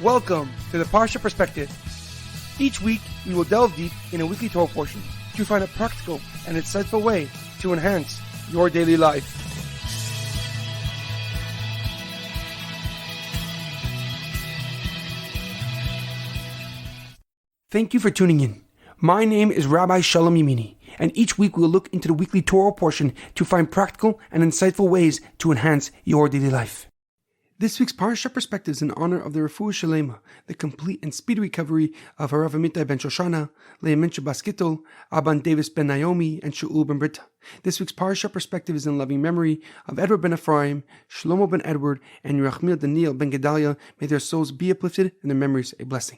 Welcome to the Parsha Perspective. Each week, we will delve deep in a weekly Torah portion to find a practical and insightful way to enhance your daily life. Thank you for tuning in. My name is Rabbi Shalom Yamini, and each week we will look into the weekly Torah portion to find practical and insightful ways to enhance your daily life. This week's Parsha Perspective is in honor of the Refuah Shalema, the complete and speedy recovery of Harav Amitai ben Shoshana, Leah Mincha Bas Gittel, Abban Davis ben Naomi, and Shaul ben Britta. This week's Parsha Perspective is in loving memory of Edward ben Ephraim, Shlomo ben Edward, and Yerachmiel Daniel ben Gedalia. May their souls be uplifted and their memories a blessing.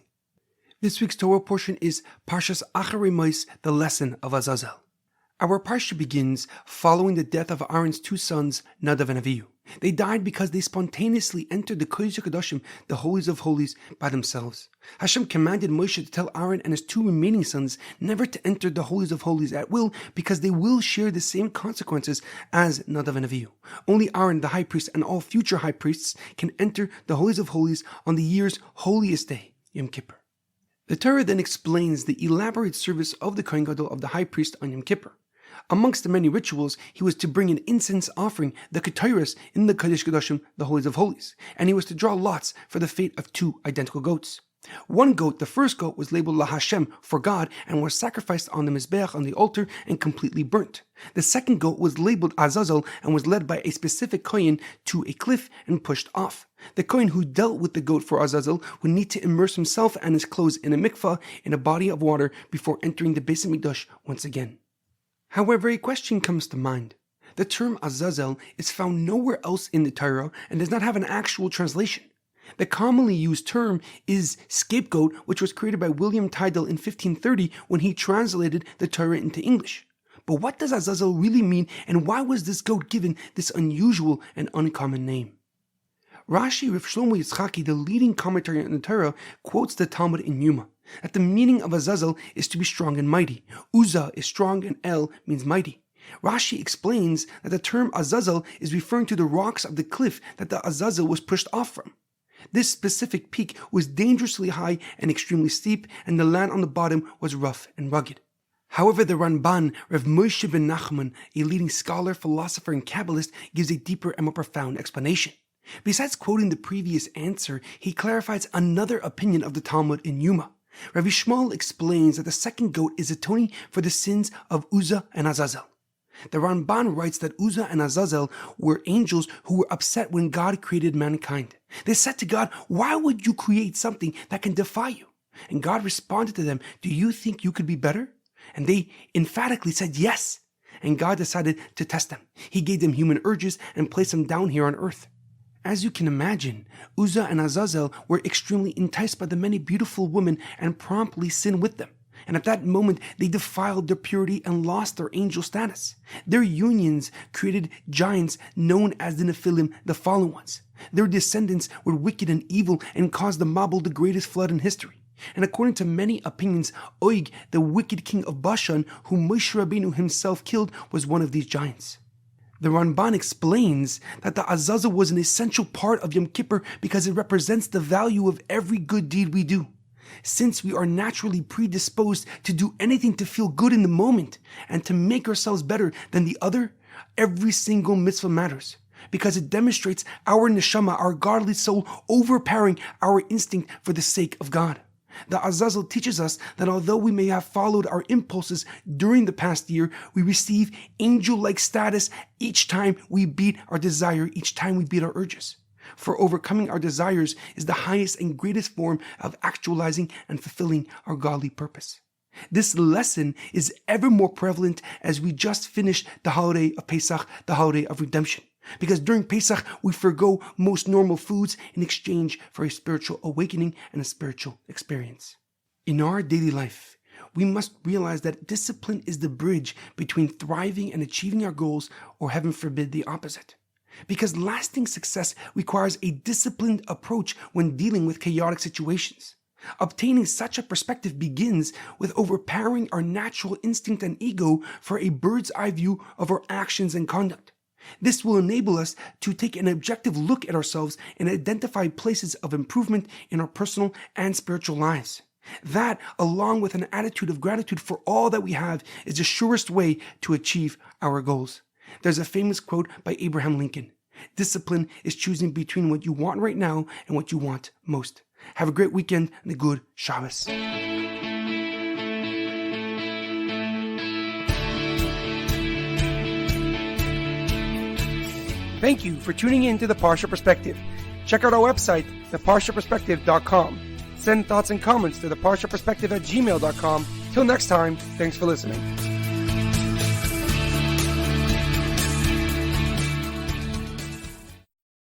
This week's Torah portion is Parsha Acharei Mos, the lesson of Azazel. Our Parsha begins following the death of Aaron's two sons, Nadav and Avihu. They died because they spontaneously entered the Kodesh HaKadoshim, the Holies of Holies, by themselves. Hashem commanded Moshe to tell Aaron and his two remaining sons never to enter the Holies of Holies at will, because they will share the same consequences as Nadav and Avihu. Only Aaron, the high priest, and all future high priests can enter the Holies of Holies on the year's holiest day, Yom Kippur. The Torah then explains the elaborate service of the Kohen Gadol of the high priest on Yom Kippur. Amongst the many rituals, he was to bring an incense offering, the Ketores, in the Kodesh Kodashim, the Holies of Holies, and he was to draw lots for the fate of two identical goats. One goat, the first goat, was labeled La Hashem, for God, and was sacrificed on the Mizbeach, on the altar, and completely burnt. The second goat was labeled Azazel and was led by a specific Kohen to a cliff and pushed off. The Kohen who dealt with the goat for Azazel would need to immerse himself and his clothes in a mikvah, in a body of water, before entering the Beis HaMikdash once again. However, a question comes to mind. The term Azazel is found nowhere else in the Torah and does not have an actual translation. The commonly used term is scapegoat, which was created by William Tyndale in 1530 when he translated the Torah into English. But what does Azazel really mean, and why was this goat given this unusual and uncommon name? Rashi Rav Shlomo Yitzchaki, the leading commentary on the Torah, quotes the Talmud in Yuma, that the meaning of Azazel is to be strong and mighty. Uzzah is strong and El means mighty. Rashi explains that the term Azazel is referring to the rocks of the cliff that the Azazel was pushed off from. This specific peak was dangerously high and extremely steep, and the land on the bottom was rough and rugged. However, the Ramban, Rav Moshe ben Nachman, a leading scholar, philosopher, and Kabbalist, gives a deeper and more profound explanation. Besides quoting the previous answer, he clarifies another opinion of the Talmud in Yuma. Rabbi Shmuel explains that the second goat is atoning for the sins of Uzzah and Azazel. The Ramban writes that Uzzah and Azazel were angels who were upset when God created mankind. They said to God, "Why would you create something that can defy you?" And God responded to them, "Do you think you could be better?" And they emphatically said yes. And God decided to test them. He gave them human urges and placed them down here on earth. As you can imagine, Uzzah and Azazel were extremely enticed by the many beautiful women and promptly sinned with them. And at that moment, they defiled their purity and lost their angel status. Their unions created giants known as the Nephilim, the fallen ones. Their descendants were wicked and evil and caused the Mabul, the greatest flood in history. And according to many opinions, Og, the wicked king of Bashan, whom Moshe Rabbeinu himself killed, was one of these giants. The Ramban explains that the Azazel was an essential part of Yom Kippur because it represents the value of every good deed we do. Since we are naturally predisposed to do anything to feel good in the moment and to make ourselves better than the other, every single mitzvah matters because it demonstrates our neshama, our godly soul, overpowering our instinct for the sake of God. The Azazel teaches us that although we may have followed our impulses during the past year, we receive angel-like status each time we beat our desire, each time we beat our urges. For overcoming our desires is the highest and greatest form of actualizing and fulfilling our godly purpose. This lesson is ever more prevalent as we just finished the holiday of Pesach, the holiday of redemption. Because during Pesach, we forgo most normal foods in exchange for a spiritual awakening and a spiritual experience. In our daily life, we must realize that discipline is the bridge between thriving and achieving our goals, or heaven forbid, the opposite. Because lasting success requires a disciplined approach when dealing with chaotic situations. Obtaining such a perspective begins with overpowering our natural instinct and ego for a bird's eye view of our actions and conduct. This will enable us to take an objective look at ourselves and identify places of improvement in our personal and spiritual lives. That, along with an attitude of gratitude for all that we have, is the surest way to achieve our goals. There's a famous quote by Abraham Lincoln: "Discipline is choosing between what you want right now and what you want most." Have a great weekend and a good Shabbos. Thank you for tuning in to the Parsha Perspective. Check out our website, theparshaperspective.com. Send thoughts and comments to theparshaperspective@gmail.com. Till next time, thanks for listening.